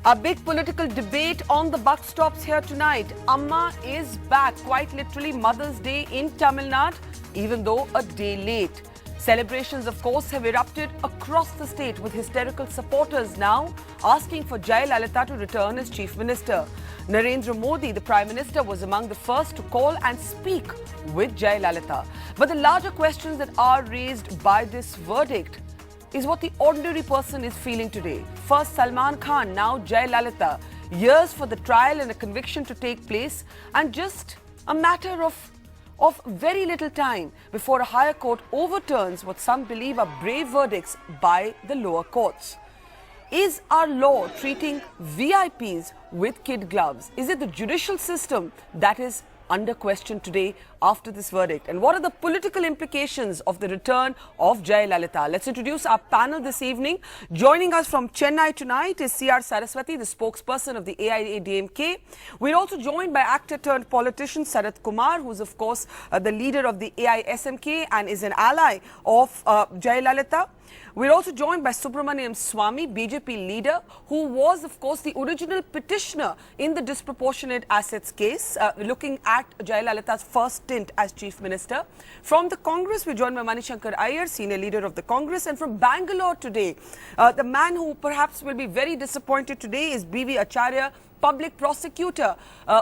A big political debate on the buck stops here tonight. Amma is back, quite literally Mother's Day in Tamil Nadu, even though a day late. Celebrations, of course, have erupted across the state with hysterical supporters now asking for Jayalalithaa to return as Chief Minister. Narendra Modi, the Prime Minister, was among the first to call and speak with Jayalalithaa. But the larger questions that are raised by this verdict is what the ordinary person is feeling today. First Salman Khan, now Jayalalithaa. Years for the trial and a conviction to take place, and just a matter of very little time before a higher court overturns what some believe are brave verdicts by the lower courts. Is our law treating VIPs with kid gloves? Is it the judicial system that is under question today after this verdict? And what are the political implications of the return of Jayalalithaa? Let's introduce our panel this evening. Joining us from Chennai tonight is C.R. Saraswati, the spokesperson of the AIADMK. We're also joined by actor turned politician Sarath Kumar, who's of course the leader of the AISMK and is an ally of Jayalalithaa. We're also joined by Subramaniam Swamy, BJP leader, who was, of course, the original petitioner in the disproportionate assets case, looking at Jayalalitha's first stint as Chief Minister. From the Congress, we're joined by Manishankar Iyer, senior leader of the Congress. And from Bangalore today, the man who perhaps will be very disappointed today is B.V. Acharya, public prosecutor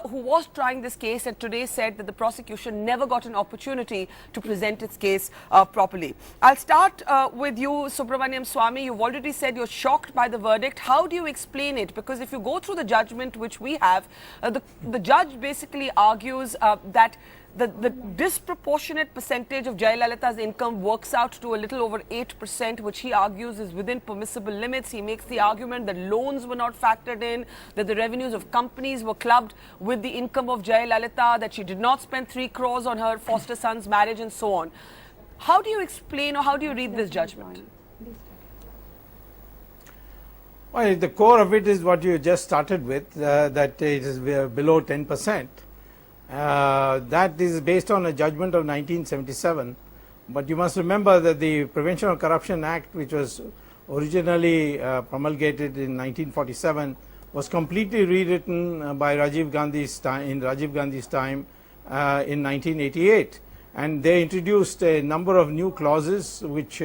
who was trying this case and today said that the prosecution never got an opportunity to present its case properly. I'll start with you, Subramaniam Swamy. You've already said you're shocked by the verdict. How do you explain it? Because if you go through the judgment which we have, the judge basically argues that the disproportionate percentage of Jayalalitha's income works out to a little over 8%, which he argues is within permissible limits. He makes the argument that loans were not factored in, that the revenues of companies were clubbed with the income of Jayalalithaa, that she did not spend 3 crores on her foster son's marriage and so on. How do you explain or how do you read this judgment? Well, the core of it is what you just started with, that it is below 10%. That is based on a judgment of 1977, but you must remember that the Prevention of Corruption Act, which was originally promulgated in 1947, was completely rewritten by Rajiv Gandhi's time, in 1988, and they introduced a number of new clauses which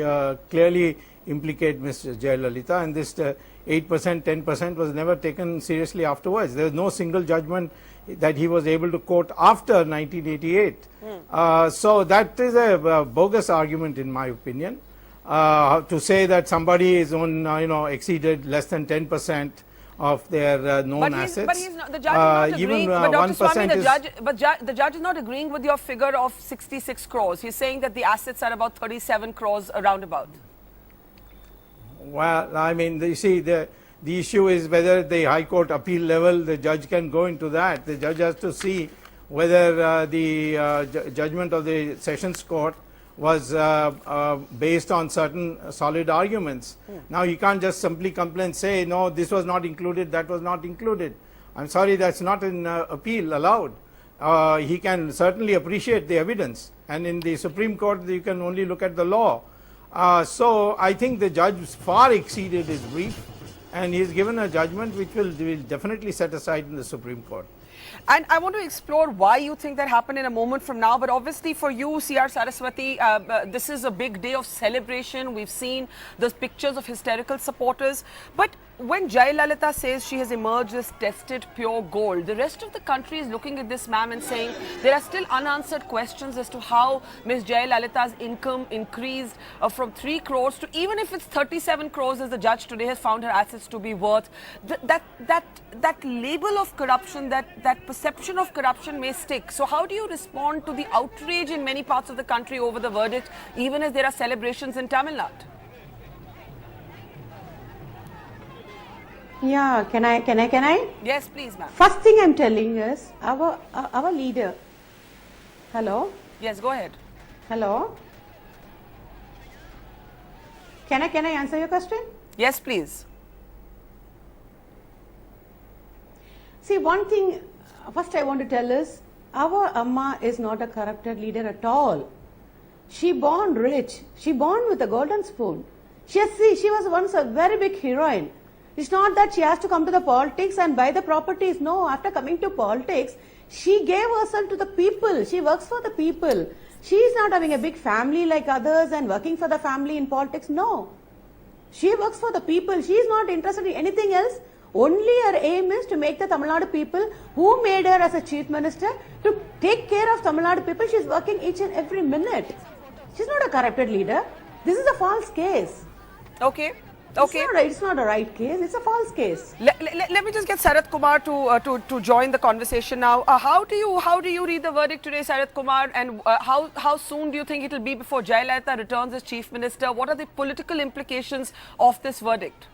clearly implicate Ms. Jayalalithaa, and this 8%, 10% was never taken seriously afterwards. There was no single judgment that he was able to quote after 1988. So that is a bogus argument in my opinion, to say that somebody is on, exceeded less than 10% of their known assets. But he's not, the judge is not agreeing, but Dr. Swamy, the judge is not agreeing with your figure of 66 crores. He's saying that the assets are about 37 crores around about. Well, I mean, you see, the issue is whether the High Court appeal level, the judge can go into that. The judge has to see whether the judgment of the Sessions Court was based on certain solid arguments. Now, he can't just simply complain, say, no, this was not included, that was not included. I'm sorry, that's not an appeal allowed. He can certainly appreciate the evidence, and in the Supreme Court, you can only look at the law. So I think the judge far exceeded his brief, and he's given a judgment which will definitely set aside in the Supreme Court. And I want to explore why you think that happened in a moment from now. But obviously for you, C.R. Saraswati, this is a big day of celebration. We've seen those pictures of hysterical supporters. But when Jayalalithaa says she has emerged as tested pure gold, the rest of the country is looking at this ma'am and saying there are still unanswered questions as to how Ms. Jayalalitha's income increased from 3 crores to, even if it's 37 crores as the judge today has found her assets to be worth, that label of corruption, that perception of corruption may stick. So how do you respond to the outrage in many parts of the country over the verdict, even as there are celebrations in Tamil Nadu? Yeah, can I? Yes, please, ma'am. First thing I'm telling is our leader. Hello? Yes, go ahead. Hello? Can I answer your question? Yes, please. See, one thing first I want to tell is our Amma is not a corrupted leader at all. She born rich. She born with a golden spoon. She was once a very big heroine. It's not that she has to come to the politics and buy the properties. No, after coming to politics, she gave herself to the people. She works for the people. She is not having a big family like others and working for the family in politics. No. She works for the people. She is not interested in anything else. Only her aim is to make the Tamil Nadu people who made her as a chief minister to take care of Tamil Nadu people. She is working each and every minute. She is not a corrupted leader. This is a false case. Okay. It's not a right case. It's a false case. Let me just get Sarath Kumar to join the conversation now. How do you read the verdict today, Sarath Kumar, and how soon do you think it will be before Jayalalithaa returns as chief minister? What are the political implications of this verdict?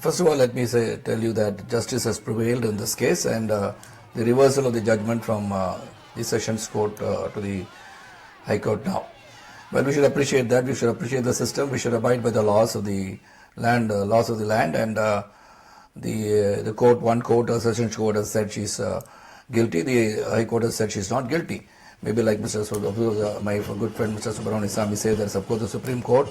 First of all, let me tell you that justice has prevailed in this case, and the reversal of the judgment from the Sessions Court to the High Court now. Well, we should appreciate that. We should appreciate the system. We should abide by the laws of the land, and the court, one court, Sessions Court has said she's guilty. The High Court has said she's not guilty. Maybe like my good friend Mr. Subramanian says, that of course the Supreme Court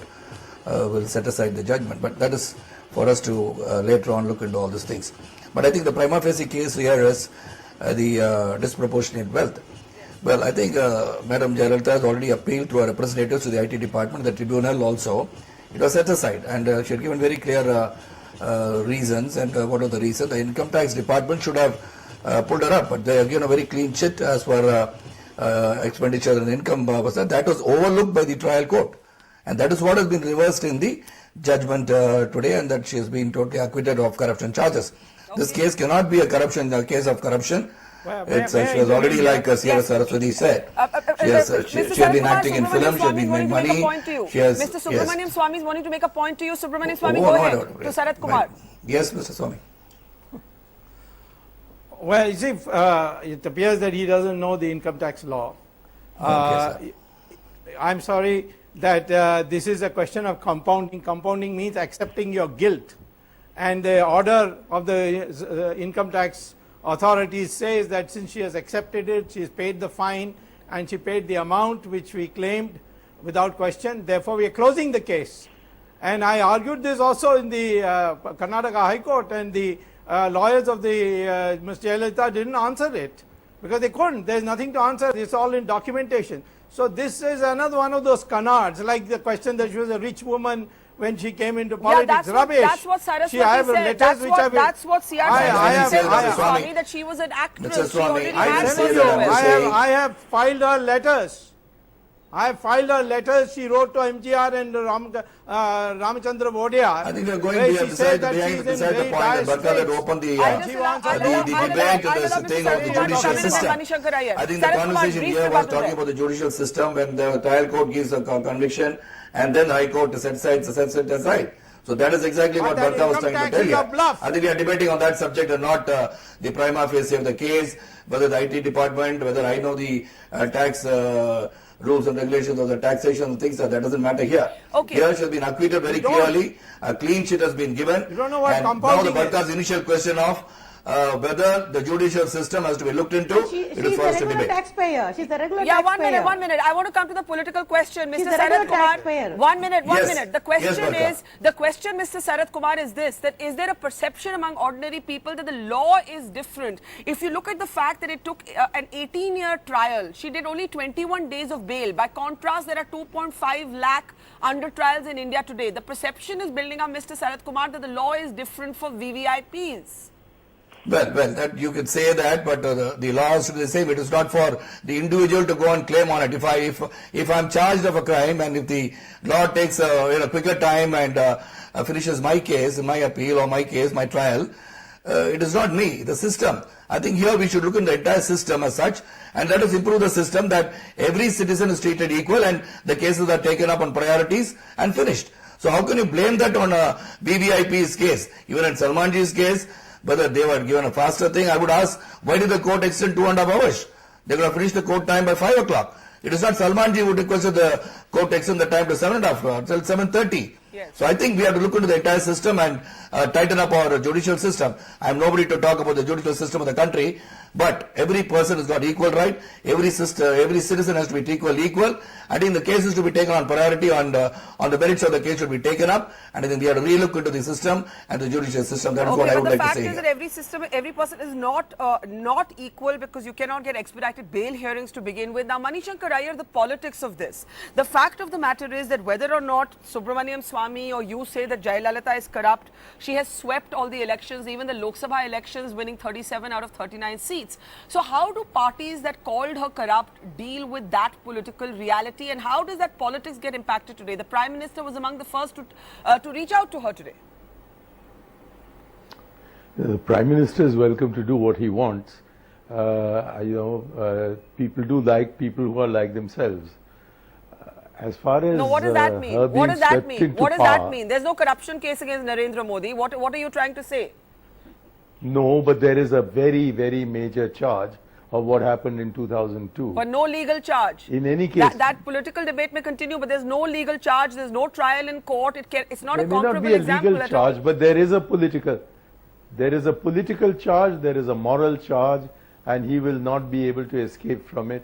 will set aside the judgment, but that is for us to later on look into all these things. But I think the prima facie case here is the disproportionate wealth. Well, I think Madam Jayalalithaa has already appealed to her representatives to the IT department, the tribunal also. It was set aside, and she had given very clear reasons. And what are the reasons? The income tax department should have pulled her up, but they have given a very clean chit as for expenditure and income was that was overlooked by the trial court, and that is what has been reversed in the judgment today, and that she has been totally acquitted of corruption charges. Okay. This case cannot be a case of corruption. She has already, like Sierra Saraswati said, she has been acting in film, she has been made money. Mr. Subramanian Swamy is wanting to make a point to you. Subramanian Swamy, go ahead. To Sarath Kumar. Yes, Mr. Swamy. Well, you see, it appears that he doesn't know the income tax law. Okay, I'm sorry that this is a question of compounding. Compounding means accepting your guilt. And the order of the income tax authorities says that since she has accepted it, she has paid the fine and she paid the amount which we claimed without question. Therefore, we are closing the case. And I argued this also in the Karnataka High Court, and the lawyers of the Ms. Jayalalithaa didn't answer it because they couldn't. There's nothing to answer. It's all in documentation. So this is another one of those canards, like the question that she was a rich woman when she came into politics. Rubbish. That's what Saraswati said. That's what CRC said, Swamy, that she was an actress. She already I have filed her letters. She wrote to MGR and Ramachandra Vodiyar. I think we are going beside the point that Barkar had opened the debate to this thing of the judicial system. I think the conversation here was talking about the judicial system when the trial court gives a conviction and then the High Court sets it aside. So that is exactly what Barkar was trying to tell you. I think we are debating on that subject and not the prima facie of the case, whether the IT department, whether I know the tax rules and regulations of the taxation and things that doesn't matter here. Okay. Here she has been acquitted very clearly. A clean sheet has been given. You don't know what and now the Barkar's initial question of whether the judicial system has to be looked into. She's a regular taxpayer. She's a regular taxpayer. Yeah, one minute. I want to come to the political question, Mr. Sarath Kumar. One minute. The question Mr. Sarath Kumar, is this: that is there a perception among ordinary people that the law is different? If you look at the fact that it took an 18-year trial, she did only 21 days of bail. By contrast, there are 2.5 lakh under trials in India today. The perception is building up, Mr. Sarath Kumar, that the law is different for VVIPs. Well, that you could say that, but the law is the same. It is not for the individual to go and claim on it. If I'm charged of a crime and if the law takes a quicker time and finishes my case, my appeal or my case, my trial, it is not me, the system. I think here we should look at the entire system as such, and let us improve the system that every citizen is treated equal and the cases are taken up on priorities and finished. So how can you blame that on VVIP's case? Even in Salmanji's case, whether they were given a faster thing, I would ask, why did the court extend 2.5 hours? They could have finished the court time by 5 o'clock. It is not Salmanji who requested the court to extend the time to 7.5 hours, till 7:30. Yes. So I think we have to look into the entire system and tighten up our judicial system. I am nobody to talk about the judicial system of the country. But every person has got equal right. Every citizen has to be treated equal. I think the case is to be taken on priority, on the merits of the case should be taken up. And I think we have to relook into the system and the judicial system. That is what I would like to say. The fact is that every person is not equal, because you cannot get expedited bail hearings to begin with. Now, Manishankar Iyer, the politics of this. The fact of the matter is that whether or not Subramaniam Swamy or you say that Jayalalithaa is corrupt, she has swept all the elections, even the Lok Sabha elections, winning 37 out of 39 seats. So how do parties that called her corrupt deal with that political reality, and how does that politics get impacted today? The Prime Minister was among the first to reach out to her today. The Prime Minister is welcome to do what he wants. People do like people who are like themselves. As far as what does that mean? What does that mean? What does that mean? There's no corruption case against Narendra Modi. What are you trying to say? No, but there is a very, very major charge of what happened in 2002. But no legal charge. In any case, that political debate may continue, but there's no legal charge. There's no trial in court. It's not a comparable example. There may not be a legal charge, but there is a political. There is a political charge. There is a moral charge, and he will not be able to escape from it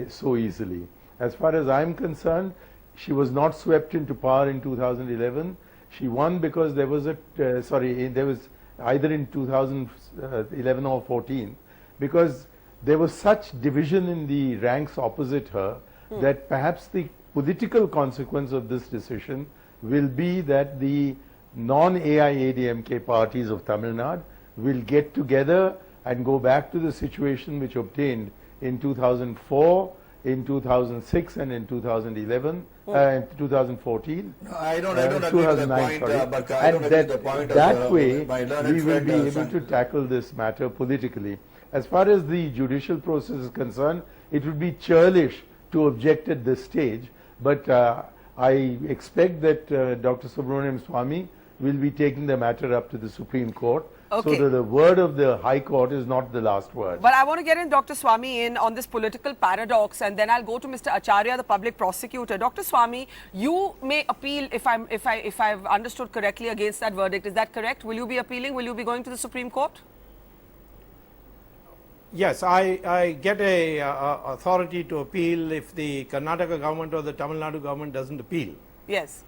so easily. As far as I'm concerned, she was not swept into power in 2011. She won because there was there was either in 2011 or 14, because there was such division in the ranks opposite her that perhaps the political consequence of this decision will be that the non-AIADMK parties of Tamil Nadu will get together and go back to the situation which obtained in 2004, in 2006 and in 2011, 2014. No, I don't agree with the point, that way we will be able to tackle this matter politically. As far as the judicial process is concerned, it would be churlish to object at this stage, but I expect that Dr. Subramaniam Swamy will be taking the matter up to the Supreme Court. Okay. So that the word of the High Court is not the last word. But I want to get in Dr. Swamy in on this political paradox, and then I'll go to Mr. Acharya, the public prosecutor. Dr. Swamy, you may appeal, if I've understood correctly, against that verdict. Is that correct? Will you be appealing? Will you be going to the Supreme Court? Yes, I get a authority to appeal if the Karnataka government or the Tamil Nadu government doesn't appeal. Yes.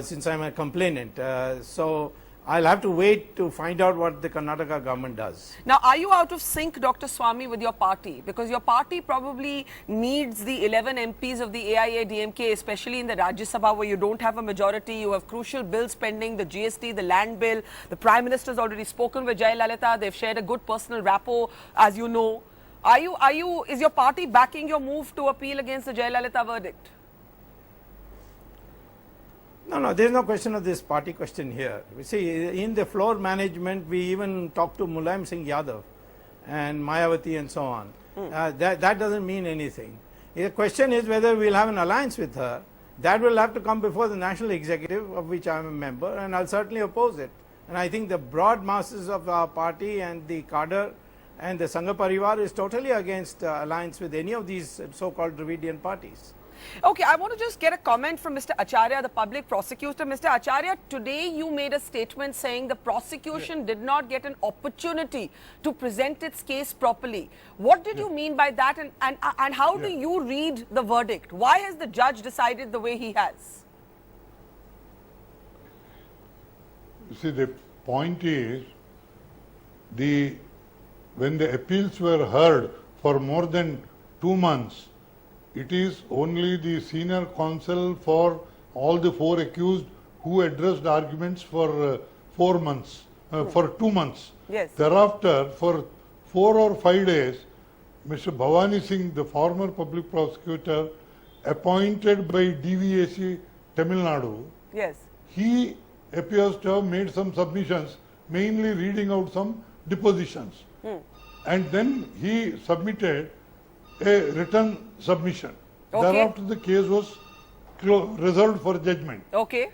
Since I'm a complainant. So I'll have to wait to find out what the Karnataka government does. Now, are you out of sync, Dr. Swamy, with your party? Because your party probably needs the 11 MPs of the AIADMK, especially in the Rajya Sabha, where you don't have a majority. You have crucial bills pending, the GST, the land bill. The Prime Minister has already spoken with Jayalalithaa. They've shared a good personal rapport, as you know. Is your party backing your move to appeal against the Jayalalithaa verdict? No, there is no question of this party question here. We see, in the floor management, we even talked to Mulayam Singh Yadav and Mayawati and so on. That doesn't mean anything. The question is whether we'll have an alliance with her. That will have to come before the National Executive, of which I am a member, and I'll certainly oppose it. And I think the broad masses of our party and the cadre and the Sangha Parivar is totally against alliance with any of these so-called Dravidian parties. Okay, I want to just get a comment from Mr. Acharya, the public prosecutor. Mr. Acharya, today you made a statement saying the prosecution did not get an opportunity to present its case properly. What did you mean by that, and how do you read the verdict? Why has the judge decided the way he has? You see, the point is, when the appeals were heard for more than 2 months, it is only the senior counsel for all the 4 accused who addressed arguments for 4 months, for 2 months. Yes. Thereafter, for 4 or 5 days, Mr. Bhavani Singh, the former public prosecutor, appointed by DVAC Tamil Nadu, Yes. he appears to have made some submissions, mainly reading out some depositions. And then he submitted a written submission. Okay. Thereafter, the case was reserved for judgment. Okay.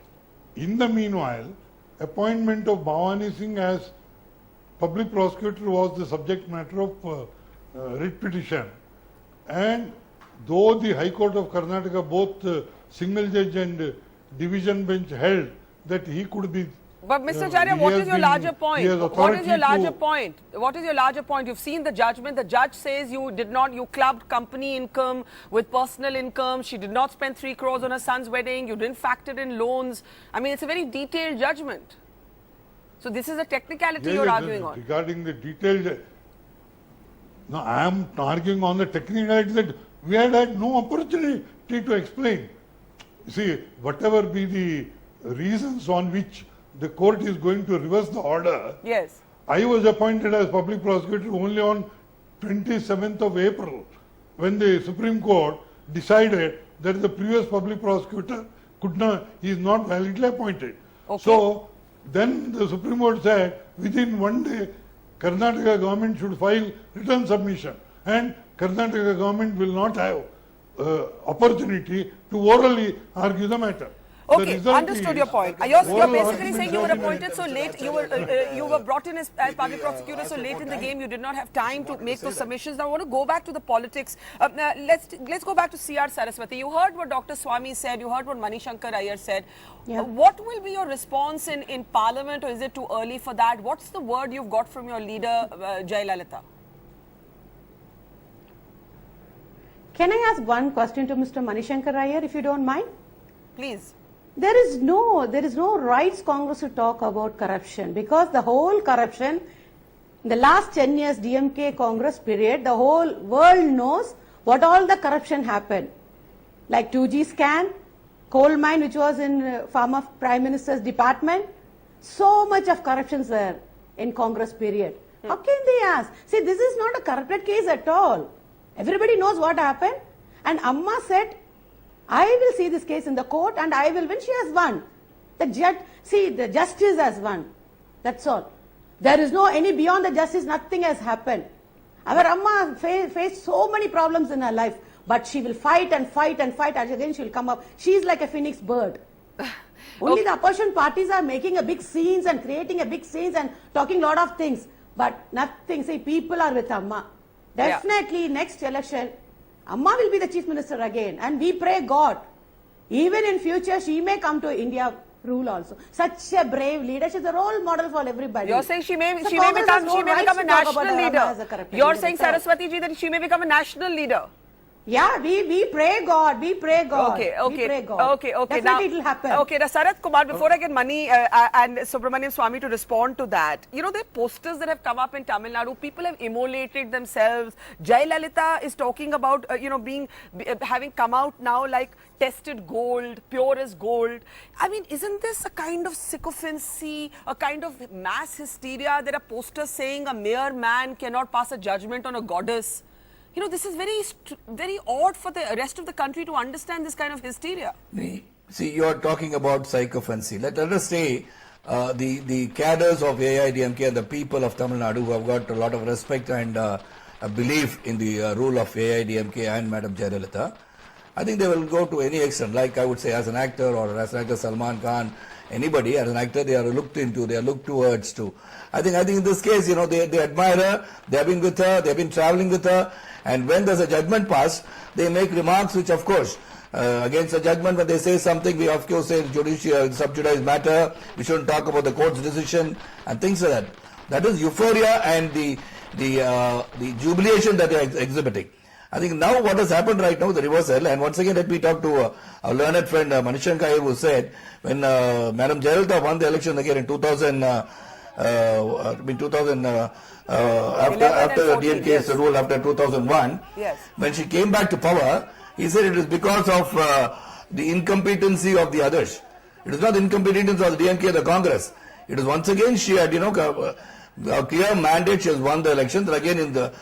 In the meanwhile, appointment of Bhavani Singh as public prosecutor was the subject matter of writ petition. And though the High Court of Karnataka, both single judge and division bench held that he could be But Mr. Acharya, what is your larger point? What is your larger point? What is your larger point? You've seen the judgment. The judge says you clubbed company income with personal income. She did not spend 3 crores on her son's wedding. You didn't factor in loans. I mean, it's a very detailed judgment. So this is a technicality you're arguing on. Regarding the detailed, no, I am arguing on the technicality that we had no opportunity to explain. See, whatever be the reasons on which the court is going to reverse the order. Yes. I was appointed as public prosecutor only on 27th of April when the Supreme Court decided that the previous public prosecutor is not validly appointed. Okay. So then the Supreme Court said within 1 day Karnataka government should file written submission and Karnataka government will not have opportunity to orally argue the matter. Okay, understood your point. You're basically saying you were appointed so late, you were brought in as public prosecutor so late in the game, you did not have time to make those submissions. Now I want to go back to the politics. Let's go back to C.R. Saraswati. You heard what Dr. Swamy said, you heard what Manishankar Iyer said. Yeah. What will be your response in Parliament, or is it too early for that? What's the word you've got from your leader, Jayalalithaa? Can I ask one question to Mr. Manishankar Iyer, if you don't mind? Please. There is no rights Congress to talk about corruption, because the whole corruption, in the last 10 years DMK Congress period, the whole world knows what all the corruption happened. Like 2G scan, coal mine which was in former Prime Minister's department, so much of corruption there in Congress period. How can they ask? See, this is not a corrupted case at all. Everybody knows what happened, and Amma said, I will see this case in the court and I will win. She has won. The justice has won. That's all. There is no any beyond the justice, nothing has happened. Our Amma faced so many problems in her life, but she will fight and fight and fight, and again she will come up. She is like a phoenix bird. Only the opposition parties are making a big scenes and creating a big scenes and talking a lot of things, but nothing. See, people are with Amma. Definitely next election, Amma will be the chief minister again, and we pray God, even in future she may come to India rule also. Such a brave leader, she's a role model for everybody. You're saying she may become a national leader. You're saying, Saraswati ji, that she may become a national leader. Yeah, we pray God, we pray God. Okay. We pray God. Definitely now, it will happen. Okay, now Sarath Kumar, before I get Mani and Subramaniam Swamy to respond to that, you know, the posters that have come up in Tamil Nadu, people have immolated themselves. Jayalalithaa is talking about, having come out now like tested gold, pure as gold. I mean, isn't this a kind of sycophancy, a kind of mass hysteria? There are posters saying a mere man cannot pass a judgment on a goddess. You know, this is very odd for the rest of the country to understand this kind of hysteria. See, you are talking about sycophancy. Let us say the cadres of AIADMK and the people of Tamil Nadu who have got a lot of respect and a belief in the rule of AIADMK and Madam Jayalalithaa, I think they will go to any extent, like I would say as an actor or as an actor Salman Khan, anybody as an actor, they are looked into, they are looked towards to. I think in this case, you know, they admire her, they have been with her, they have been traveling with her, and when there's a judgment passed, they make remarks which, of course, against the judgment, when they say something, we of course say judicial, sub-judice matter, we shouldn't talk about the court's decision and things like that. That is euphoria and the jubilation that they are exhibiting. I think now what has happened right now, the reversal, and once again let me talk to our learned friend Manishankar Iyer, who said when Madam Jayalalithaa won the election again in 2000, after DMK's rule after 2001, yes, when she came back to power, he said it is because of the incompetency of the others. It is not the incompetence of the DMK or the Congress. It is once again she had, a clear mandate. She has won the elections. And again in the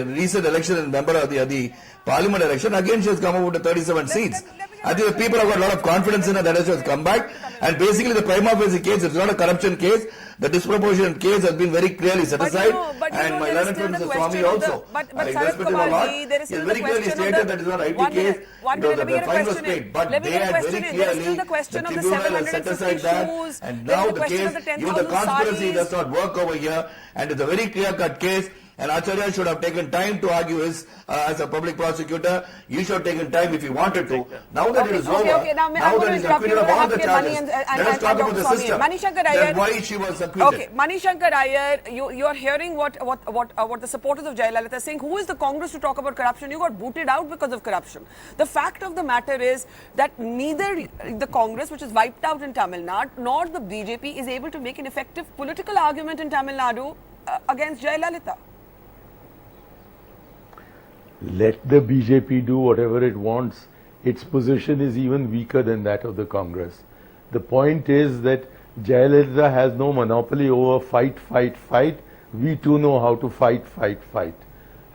recent election in member of the parliament election, again she has come up with 37 seats. I think the people have got a lot of confidence in her that she has come back. And basically the prima facie case is not a corruption case. The disproportionate case has been very clearly set aside. And my learned friend Mr. Swamy also. I respect him a lot. He has very clearly stated that it is not an IT case. The fine was paid. But they had very clearly, the tribunal has set aside that. And now the case, even the conspiracy does not work over here. And it's a very clear-cut case. And Acharya should have taken time to argue his as a public prosecutor. He should have taken time if he wanted to. Now that it is over, Now that he's acquitted of all the charges, let us talk about the system. Then why she was acquitted. Okay, Manishankar Iyer, you are hearing what the supporters of Jayalalithaa are saying. Who is the Congress to talk about corruption? You got booted out because of corruption. The fact of the matter is that neither the Congress, which is wiped out in Tamil Nadu, nor the BJP is able to make an effective political argument in Tamil Nadu against Jayalalithaa. Let the BJP do whatever it wants. Its position is even weaker than that of the Congress. The point is that Jayalalithaa has no monopoly over fight. We too know how to fight.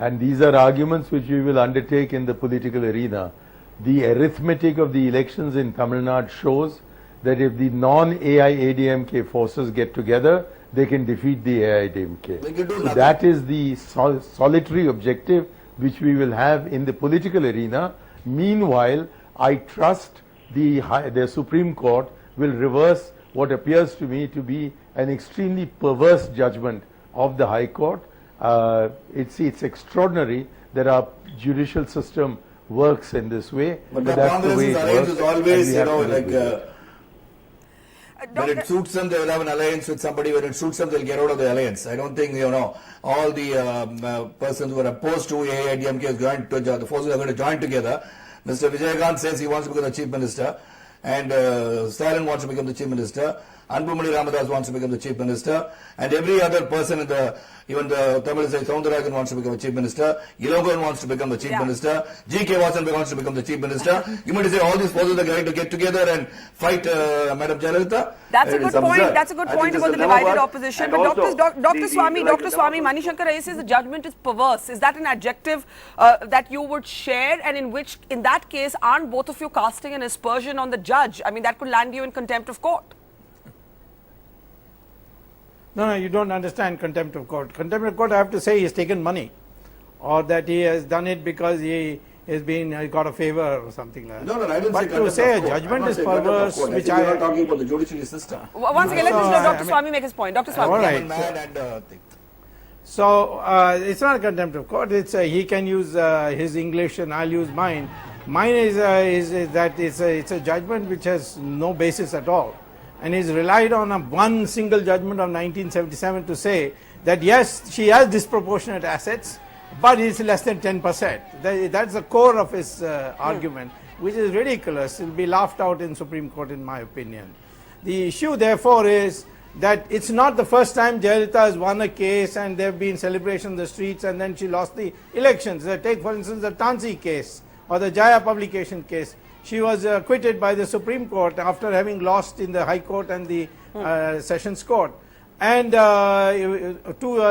And these are arguments which we will undertake in the political arena. The arithmetic of the elections in Tamil Nadu shows that if the non-AIADMK forces get together, they can defeat the AIADMK. So that is the solitary objective which we will have in the political arena. Meanwhile, I trust the Supreme Court will reverse what appears to me to be an extremely perverse judgment of the High Court. It's extraordinary that our judicial system works in this way. But the that's the way Congress's it alliance works. is always, and we have to live with it. when it suits them, they will have an alliance with somebody. When it suits them, they'll get out of the alliance. I don't think, all the persons who are opposed to AIADMK is going to, the forces are going to join together. Mr. Vijayakant says he wants to become the Chief Minister, and Stalin wants to become the Chief Minister. Anbumani Ramadas wants to become the Chief Minister, and every other person even the Tamil Sai Soundarajan wants to become a Chief Minister, Ilogan wants to become the Chief Minister, G.K. Vasan wants to become the Chief Minister. You might say all these forces are going to get together and fight Madam Jayalalithaa. That's a good point. That's a good point about the divided opposition. But Dr. Swami, Manishankar Iyer says the judgment is perverse. Is that an adjective that you would share? And in that case, aren't both of you casting an aspersion on the judge? I mean, that could land you in contempt of court. No, you don't understand contempt of court. Contempt of court, I have to say, he has taken money, or that he has done it because he has got a favor or something like that. No, I didn't but say to say a judgment is perverse, which I am talking about the judiciary system. Once again, let Dr. Swami make his point. Dr. Swami. All right. So it's not a contempt of court. It's he can use his English and I'll use mine. Mine is that it's a judgment which has no basis at all. And he's relied on one single judgment of 1977 to say that yes, she has disproportionate assets, but it's less than 10%. That's the core of his argument, which is ridiculous. It will be laughed out in Supreme Court, in my opinion. The issue, therefore, is that it's not the first time Jayalalithaa has won a case and there have been celebrations in the streets and then she lost the elections. Take, for instance, the Tansi case or the Jaya publication case. She was acquitted by the Supreme Court after having lost in the High Court and the Sessions Court. And a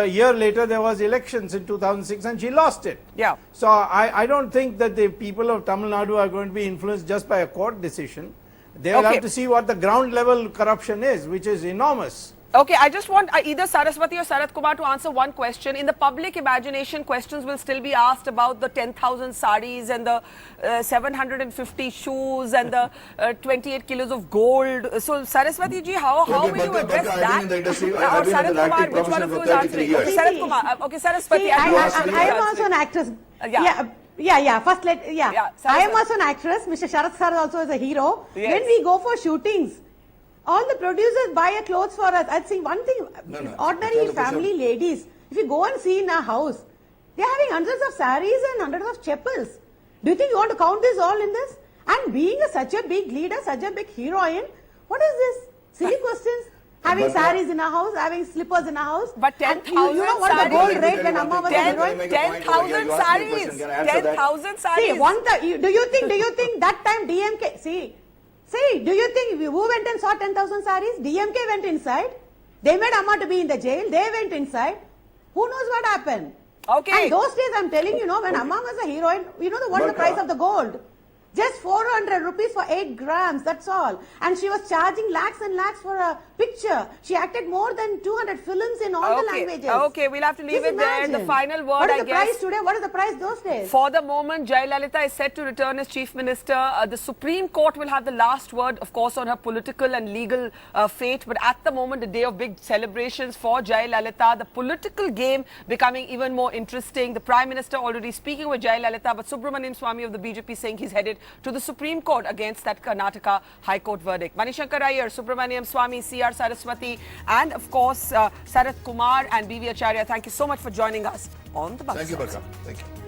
year later, there was elections in 2006 and she lost it. Yeah. So I don't think that the people of Tamil Nadu are going to be influenced just by a court decision. They will have to see what the ground level corruption is, which is enormous. Okay, I just want either Saraswati or Sarath Kumar to answer one question. In the public imagination, questions will still be asked about the 10,000 saris and the 750 shoes and the 28 kilos of gold. So, Saraswati ji, how will you address that? Or Sarath Kumar, which one of you is answering? Okay, Sarath Kumar. Okay, Saraswati. I am also an actress. Yeah. First, I am also an actress. Mr. Sharath Sir also is a hero. Yes. When we go for shootings, all the producers buy clothes for us. I'd say one thing, ordinary family ladies, if you go and see in a house, they're having hundreds of saris and hundreds of chappals. Do you think you want to count this all in this? And being such a big leader, such a big heroine, what is this? Silly questions. Having saris in a house, having slippers in a house. But 10,000 you know what the gold rate when Amma was a heroine? 10,000 saris. 10,000 saris. See, do you think that time DMK, do you think who went and saw 10,000 saris? DMK went inside. They made Amma to be in the jail. They went inside. Who knows what happened? Okay. And those days, I'm telling you, when Amma was a heroine, what is the price of the gold? Just 400 rupees for 8 grams, that's all. And she was charging lakhs and lakhs for a picture. She acted more than 200 films in all the languages. Okay, we'll have to leave Just it there. The imagine. final word, What is I the guess. price today? What is the price those days? For the moment, Jayalalithaa is set to return as Chief Minister. The Supreme Court will have the last word, of course, on her political and legal fate. But at the moment, a day of big celebrations for Jayalalithaa. The political game becoming even more interesting. The Prime Minister already speaking with Jayalalithaa, but Subramaniam Swamy of the BJP saying he's headed to the Supreme Court against that Karnataka High Court verdict. Manishankar Iyer, Subramaniam Swamy, C.R. Saraswati, and of course, Sarath Kumar and B.V. Acharya. Thank you so much for joining us on the bus. Thank you, Barka. Thank you.